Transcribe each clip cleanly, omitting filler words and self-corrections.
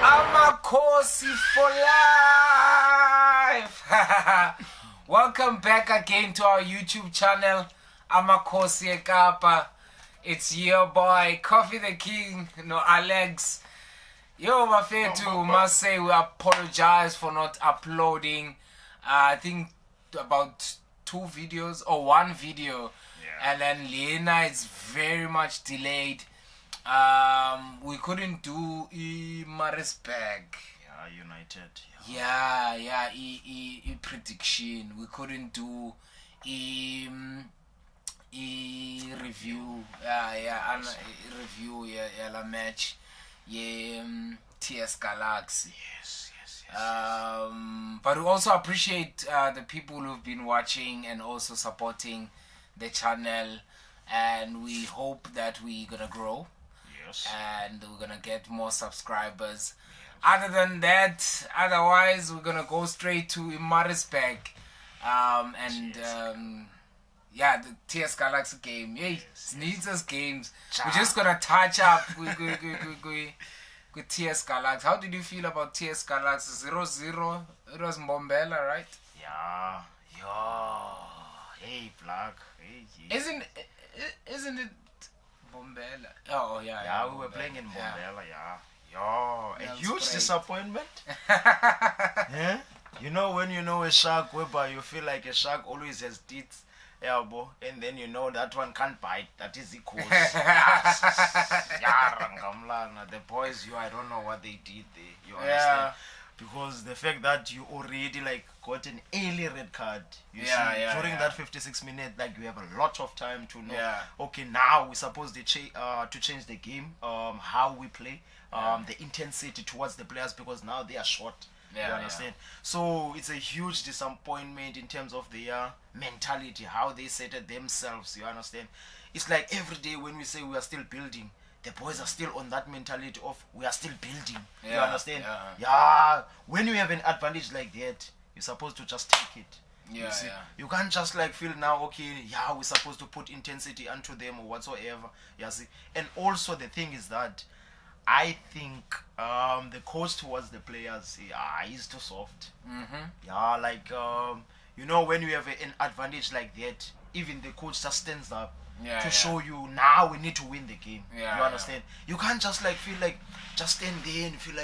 Amakhosi for life. Welcome back again to our YouTube channel, Amakhosi Ekapa. It's your boy, Khofhi the King, Alex. Yo, Mafetu, must say we apologize for not uploading. I think about 2 videos or 1 video. Yeah. And then Lena is very much delayed. We couldn't do Maritzburg. Yeah, United. Yeah, prediction. We couldn't do review. Review. La match. TS Galaxy. Yes. But we also appreciate the people who've been watching and also supporting the channel, and we hope that we're gonna grow. And we're gonna get more subscribers. Other than that, otherwise we're gonna go straight to Maritzburg, the TS Galaxy game. Needs us games. We're just gonna touch up with TS Galaxy. How did you feel about TS Galaxy? 0-0. It was Mbombela, right? Yeah. Hey, Black. Hey. Isn't it? Mbombela. Oh yeah. Yeah, we were playing in Mbombela. A huge disappointment. Yeah. You know when you know a shark, whereby you feel like a shark always has teeth, elbow, and then you know that one can't bite. That is the cause. The boys, I don't know what they did there. You understand? Because the fact that you already got an early red card, during that 56 minutes, you have a lot of time to know. Okay, now we're supposed to change the game, how we play, the intensity towards the players, because now they are short. You understand? So it's a huge disappointment in terms of their mentality, how they set it themselves. You understand? It's like every day when we say we are still building, the boys are still on that mentality of we are still building. You understand? When you have an advantage like that, you're supposed to just take it. You can't just feel now, okay, we're supposed to put intensity onto them or whatsoever. And also the thing is that I think the coach towards the players, he's too soft. When you have an advantage like that, even the coach just stands up to show you now we need to win the game. You understand? You can't just feel just stand there and feel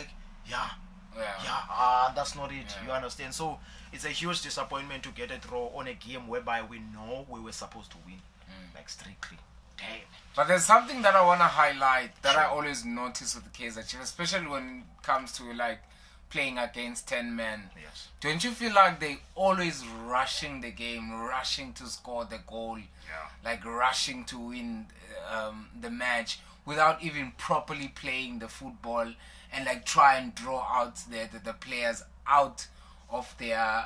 that's not it. You understand? So it's a huge disappointment to get a draw on a game whereby we know we were supposed to win, strictly. Damn. But there's something that I want to highlight that I always notice with the Kaizer Chiefs, especially when it comes to playing against 10 men. Yes. Don't you feel like they always rushing the game, rushing to score the goal, rushing to win the match without even properly playing the football, and try and draw out the players out of their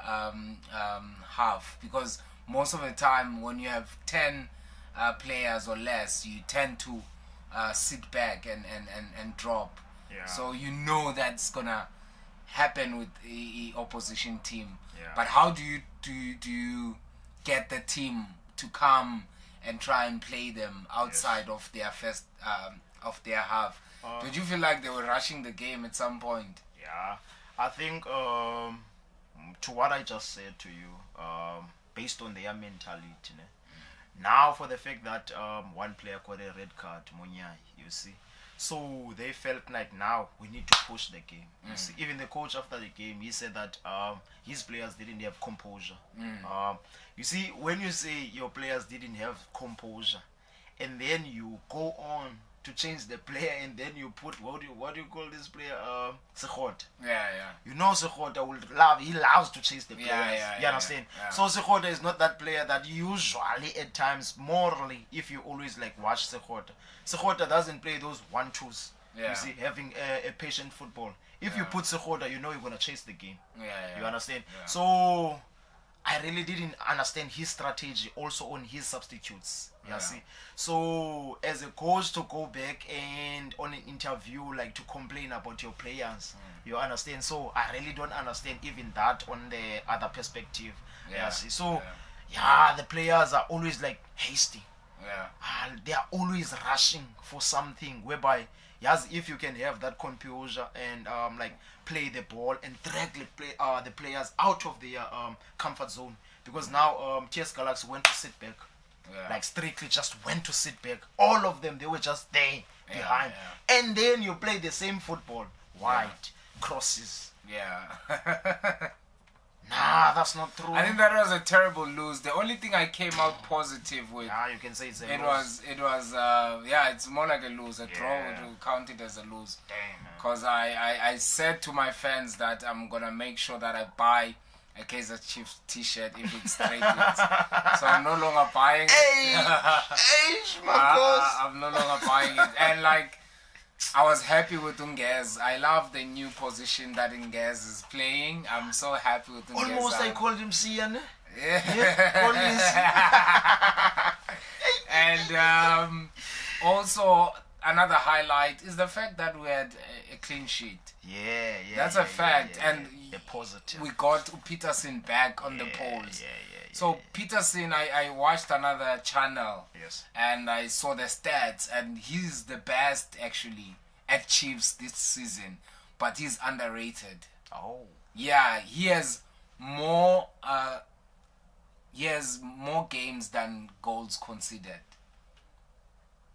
half? Because most of the time when you have 10 players or less, you tend to sit back and drop. So you know that's gonna happen with the opposition team. But how do you get the team to come and try and play them outside of their first of their half? Did you feel like they were rushing the game at some point? I think to what I just said to you, based on their mentality, now for the fact that one player got a red card, Munyai, you see, so they felt like now we need to push the game. You see, even the coach after the game, he said that his players didn't have composure. You see, when you say your players didn't have composure, and then you go on to change the player, and then you put what do you call this player? Sekhota. You know Sekhota he loves to chase the players. You understand? So Sekhota is not that player that usually at times morally, if you always watch Sekhota doesn't play those 1-2s. You see, having a patient football. If you put Sekhota, you know you're gonna chase the game. You understand? So I really didn't understand his strategy also on his substitutes. See, so as a coach to go back and on an interview to complain about your players, you understand? So I really don't understand even that on the other perspective. See, so the players are always hasty. They are always rushing for something whereby Yes, if you can have that composure and like play the ball and drag the players out of their comfort zone, because now TS Galaxy went to sit back, like strictly just went to sit back. All of them, they were just there behind, and then you play the same football, wide crosses. Nah, that's not true. I think that was a terrible lose. The only thing I came out positive with, you can say it's a it lose. was it's more like a lose. A draw would count it as a lose. Damn. Because I said to my fans that I'm gonna make sure that I buy a Kaizer Chiefs t-shirt if it's straight wins. So I'm no longer buying it. I'm no longer buying it. And like, I was happy with Ungez. I love the new position that Ungez is playing. I'm so happy with Ungez. Almost I called him Sian. And also another highlight is the fact that we had a clean sheet. That's a fact. And a positive. We got Peterson back on the polls. So Peterson, I watched another channel and I saw the stats, and he's the best actually at Chiefs this season, but he's underrated. Yeah, he has more games than goals conceded.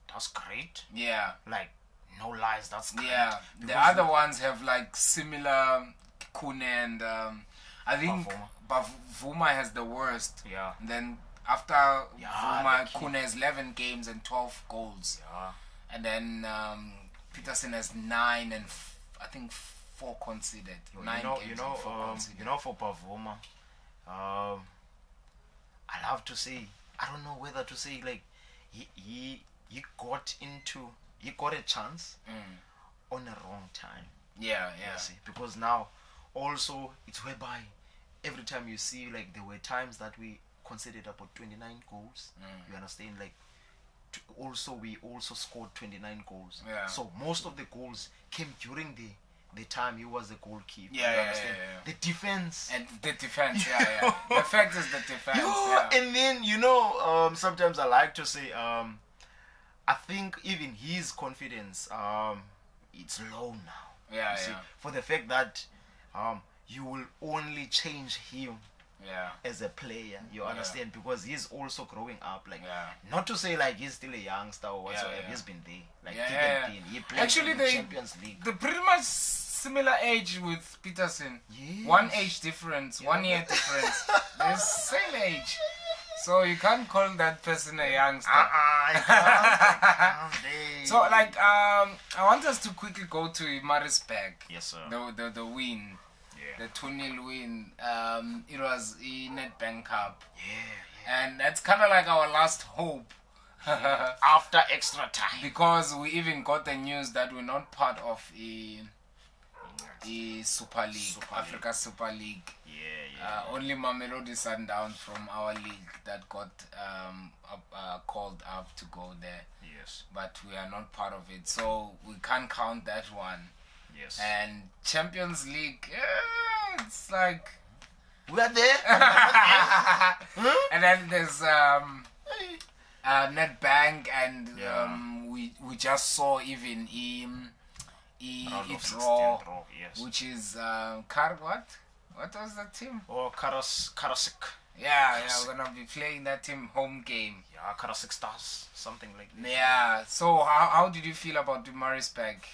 That's great. Yeah. Like, no lies, that's great. Yeah. The other ones have like similar Kune and I think Vuma has the worst. And then after Vuma, Kune has 11 games and 12 goals. And then Peterson has 9 and I think 4 conceded. 9 games and 4 conceded. You know, for Pavuma, I have to say, I don't know whether to say, like, he got a chance on a wrong time. See, because now also it's whereby every time you see, like, there were times that we conceded about 29 goals. You understand, like, we also scored 29 goals. So most of the goals came during the time he was the goalkeeper. You understand? The defense. And the defense, The fact is the defense. And then, sometimes I like to say, I think even his confidence, it's low now. See, for the fact that you will only change him as a player, you understand, because he's also growing up. Like, not to say like he's still a youngster or whatsoever. He's been there, like he played actually in the Champions League. They're pretty much similar age with Peterson. 1 age difference, 1 year difference. They're same age. So you can't call that person a youngster. So like I want us to quickly go to Maritzburg. Yes, sir. The win. The 2-0 win. It was the Nedbank Cup. And that's kind of like our last hope. After extra time. Because we even got the news that we're not part of the Super League, Africa Super League. Only Mamelodi Sundowns from our league that got called up to go there. But we are not part of it, so we can't count that one. And Champions League, it's like we are there. And then there's Nedbank, and we just saw even draw, which is what was that team? Karasik. We're gonna be playing that team home game. Karasik Stars, something like that. So how did you feel about the Maritzburg?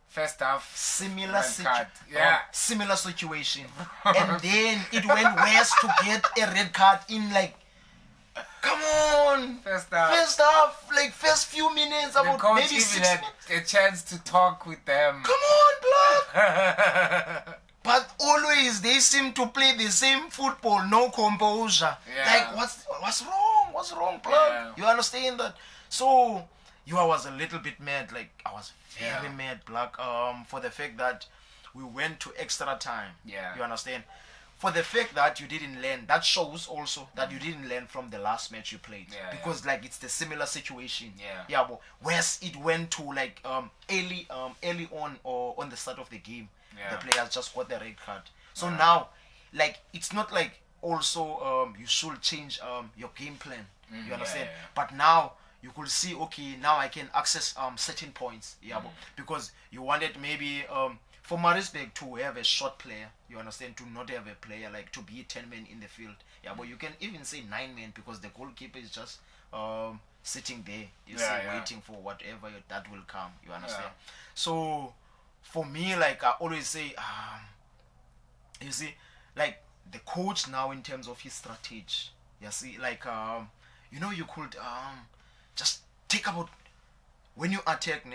First half, similar situation, and then it went worse to get a red card in, like, come on. First half, like first few minutes, the about coach maybe even 6 had a chance to talk with them. Come on, blood. But always they seem to play the same football, no composure. Like, what's wrong, blood? You understand that? So I was a little bit mad. Like, I was very mad, Black, for the fact that we went to extra time. You understand? For the fact that you didn't learn, that shows also that you didn't learn from the last match you played. Because like it's the similar situation. But whereas it went to like early on, or on the start of the game, the players just got the red card. So now, like, it's not like also you should change your game plan. You understand? But now you could see, okay, now I can access certain points, because you wanted maybe for Maritzburg to have a short player, you understand, to not have a player like to be 10 men in the field, but you can even say 9 men because the goalkeeper is just sitting there, waiting for whatever that will come, you understand. So for me, like I always say, you see, like the coach now in terms of his strategy, you see, like you could just take about, when you attack,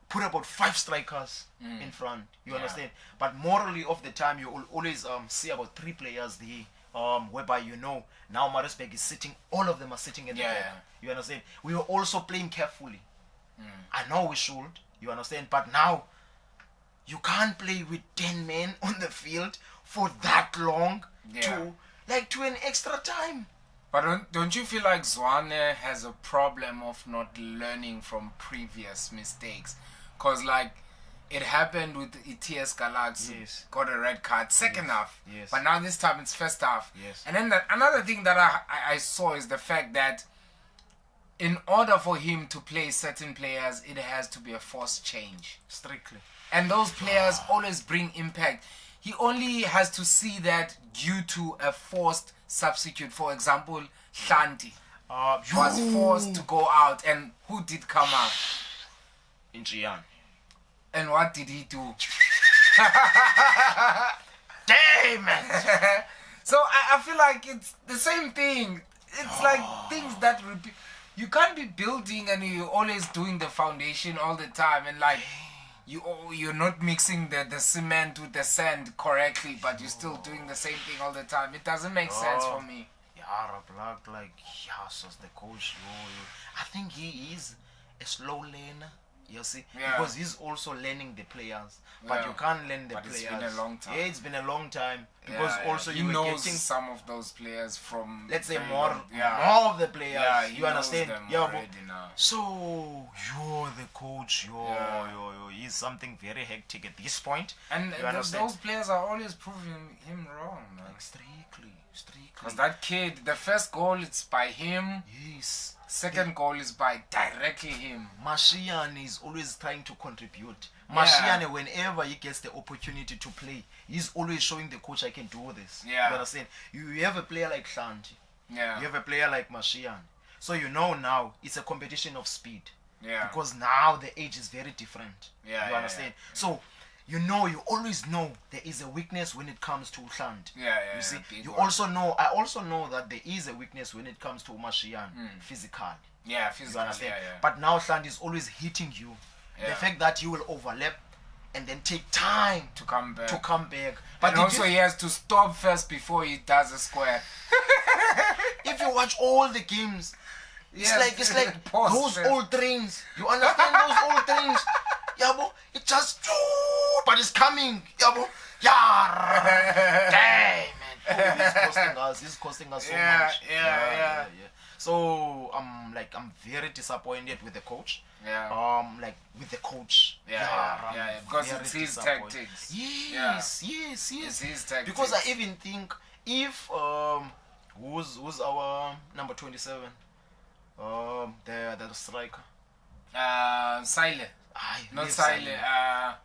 put about 5 strikers in front, you understand. But morally of the time, you will always see about 3 players there, whereby now Maritzburg is sitting, all of them are sitting at the back, you understand. We were also playing carefully. I know we should, you understand, but now you can't play with 10 men on the field for that long to an extra time. But don't you feel like Zwane has a problem of not learning from previous mistakes? Because like it happened with ETS Galaxy, got a red card second half, but now this time it's first half. And then another thing that I saw is the fact that in order for him to play certain players, it has to be a forced change. Strictly. And those players always bring impact. He only has to see that due to a forced substitute. For example, Shanti was forced to go out, and who did come out? Injian. And what did he do? Damn it! So I feel like it's the same thing. It's like things that repeat. You can't be building and you're always doing the foundation all the time, and like you're not mixing the cement with the sand correctly, but you're still doing the same thing all the time. It doesn't make sense for me. Black, like, yes, as the coach, I think he is a slow learner, you see, because he's also learning the players, but you can't learn the players. It's been a long time. Yeah, it's been a long time, because also he you knows getting some of those players from, let's say, more of the players. Yeah, you understand? Already now. So you're the coach. He's something very hectic at this point. And those players are always proving him wrong, man. Like, strictly. Because that kid, the first goal it's by him. Yes. Second goal is by directly him. Mashiane is always trying to contribute. Mashiane, whenever he gets the opportunity to play, he's always showing the coach, I can do this. You understand? You have a player like Shanti. You have a player like Mashiane. So now it's a competition of speed. Because now the age is very different. You understand? So you always know there is a weakness when it comes to Shanti. You see, I also know that there is a weakness when it comes to Mashiane, physical. Physical. But now Shanti is always hitting you. The fact that you will overlap and then take time to come back. But also he has to stop first before he does a square. If you watch all the games, it's like those old trains. You understand those old trains? It just but it's coming. Damn it. It's costing us so much. So I'm very disappointed with the coach. Because it's his tactics. Yes. It's his tactics. Because I even think if who's our number 27? The striker. Sile. Not Sile.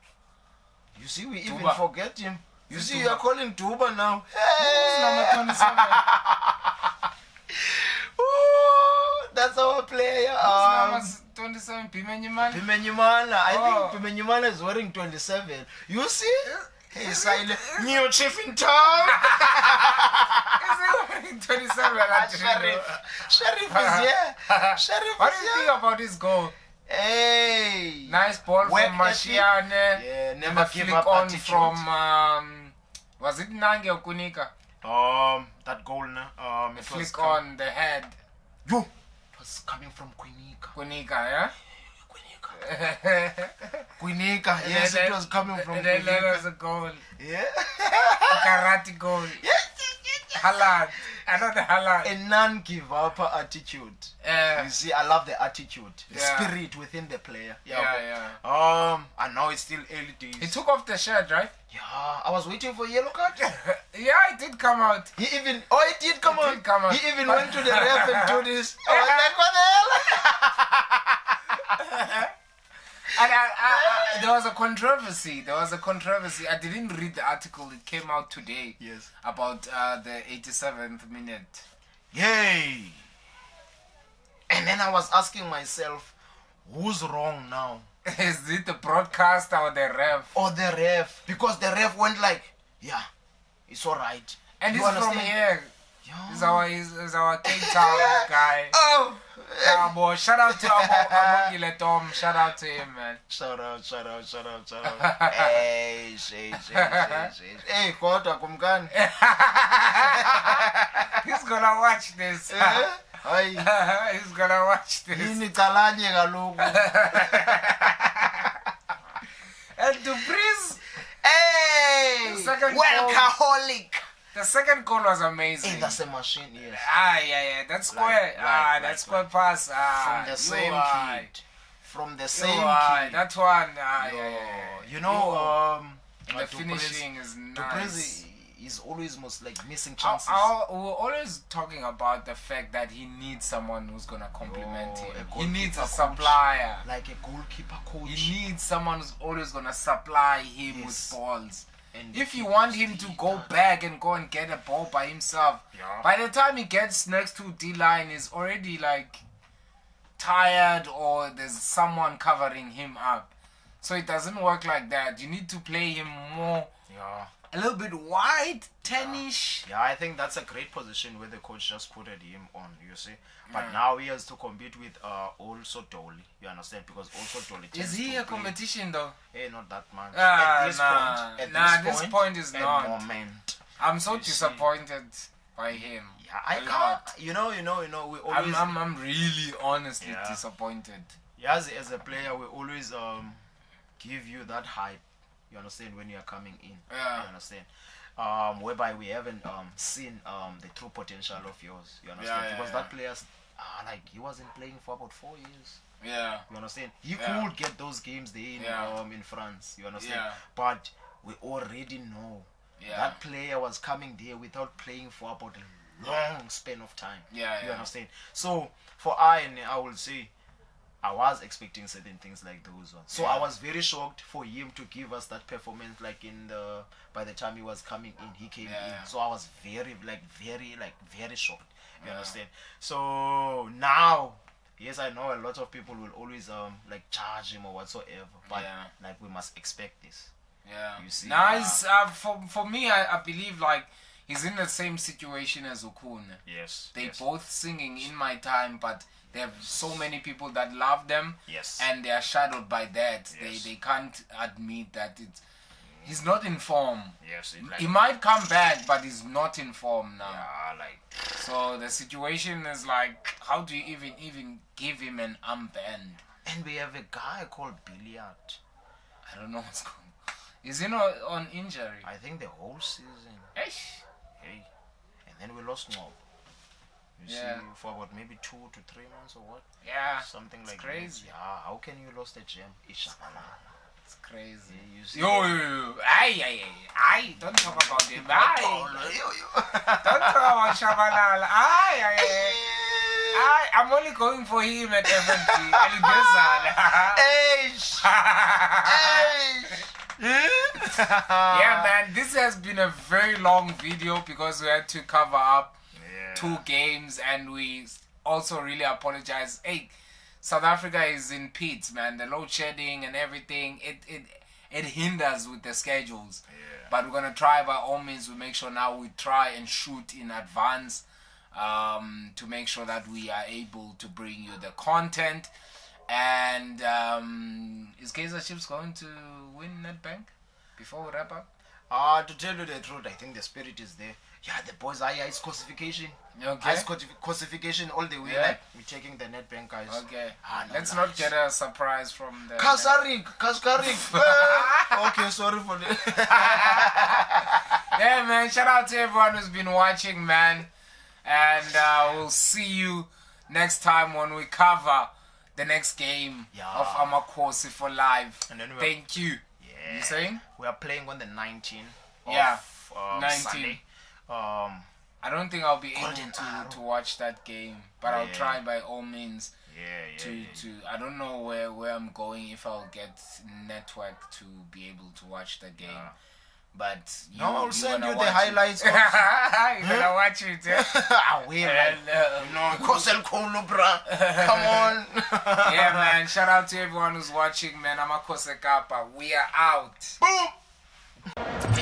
You see, we Duba. even forget him. You see, you are calling Duba now. Who's number 27? That's our player. Number 27, Pimenyimana. I think Pimenyimana is wearing 27. You see? Hey, Silent. New chief in town. Is he wearing 27? Sheriff is here. What do you think about this goal? Hey. Nice ball from Mashiane. Never give up on attitude. From, was it Nange or Kunika? That goal, it flick on the head. It was coming from Kunika. Kunika, Kunika, yes, it was coming from Kunika. And then there was a goal. Yeah. Karate goal. Halad. Another halad. A non-give up attitude. You see, I love the attitude, the spirit within the player. And now it's still early days. He took off the shirt, right? Yeah, I was waiting for yellow card. It did come out. It did come out. He even went to the ref and do this. I was like, what the hell? And there was a controversy. I didn't read the article. It came out today. Yes. About the 87th minute. Yay! And then I was asking myself, who's wrong now? Is it the broadcaster or the ref? Or the ref? Because the ref went like, yeah, it's alright. And You he's understand? from here. Yeah. He's our Cape Town guy. Oh! Boy, shout out to Amongile Tom. Shout out to him, man. Shout out. Hey, Hey, kodwa kumkani. He's gonna watch this. Hayi. He's gonna watch this. Yini calanye kaloku. And to Breeze. Hey! Workaholic. The second goal was amazing. Hey, that's a machine, yes. Yeah. That's square. That square pass. From the same kid. From the same kid. That one. You know, the finishing is nice. Is always most like missing chances. We're always talking about the fact that he needs someone who's gonna complement him. He needs a coach, supplier. like a goalkeeper coach. He needs someone who's always gonna supply him with balls. And if you want him to go back and go and get a ball by himself, by the time he gets next to D-line, he's already like tired or there's someone covering him up. So it doesn't work like that. You need to play him more, a little bit wide, 10-ish. Yeah, I think that's a great position where the coach just put him on, you see. But now he has to compete with also Dolly, you understand? Because also Dolly is he a competition though? Hey, not that much. At this point is not. Moment. I'm so disappointed by him. Yeah, I can't. You know, we always. I'm really honestly disappointed. Yeah, as a player, we always give you that hype. You understand when you are coming in. Yeah. You understand. Whereby we haven't seen the true potential of yours. You understand? Because that player's like he wasn't playing for about 4 years. Yeah. You understand? He could get those games there in France. You understand? Yeah. But we already know that player was coming there without playing for about a long span of time. You understand? So for I will say I was expecting certain things like those ones. So I was very shocked for him to give us that performance like by the time he was coming in, he came in. So I was very shocked. You understand? So now, yes, I know a lot of people will always like charge him or whatsoever. But like we must expect this. Yeah. You see. Nice. For me, I believe like he's in the same situation as Okun. Yes. They both singing in my time, but they have so many people that love them. Yes. And they are shadowed by that. Yes. They can't admit that he's not in form. Yes. He might come back, but he's not in form now. Yeah, like. So the situation is like, how do you even give him an armband? And we have a guy called Billiard. I don't know what's going on. Is he not on injury? I think the whole season. Hey. And then we lost Mob. You see, for about maybe 2 to 3 months or what? Yeah. Something like crazy. That. Yeah, how can you lose the gem? It's crazy. You see yo. Aye. Don't talk about him. Aye. Don't talk about Shabalala. Aye. I'm only going for him at FNP. Yeah, man, this has been a very long video because we had to cover up 2 games and we also really apologize. Hey, South Africa is in pits, man. The load shedding and everything, it hinders with the schedules. But we're gonna try by all means. We make sure now we try and shoot in advance to make sure that we are able to bring you the content. And is Kaizer Chiefs going to win Nedbank before we wrap up? To tell you the truth, I think the spirit is there. Yeah, the boys are here. It's classification. Okay. It's classification all the way. Yeah. Like we're taking the Nedbank guys. Okay. No, Let's not get a surprise from the. Kaskarik. Okay, sorry for that. Yeah, man. Shout out to everyone who's been watching, man. And we'll see you next time when we cover the next game of Amakhosi for live. And then thank you. Yeah. You saying? We are playing on the 19th of 19. Sunday. I don't think I'll be Golden able Arrow. to watch that game, but I'll try by all means. Yeah. I don't know where I'm going, if I'll get network to be able to watch the game. But I'll send you the watch highlights. You're gonna watch it, yeah? I will. Come on. Yeah, man. Shout out to everyone who's watching, man. Amakhosi Ajabulile. We are out. Boom.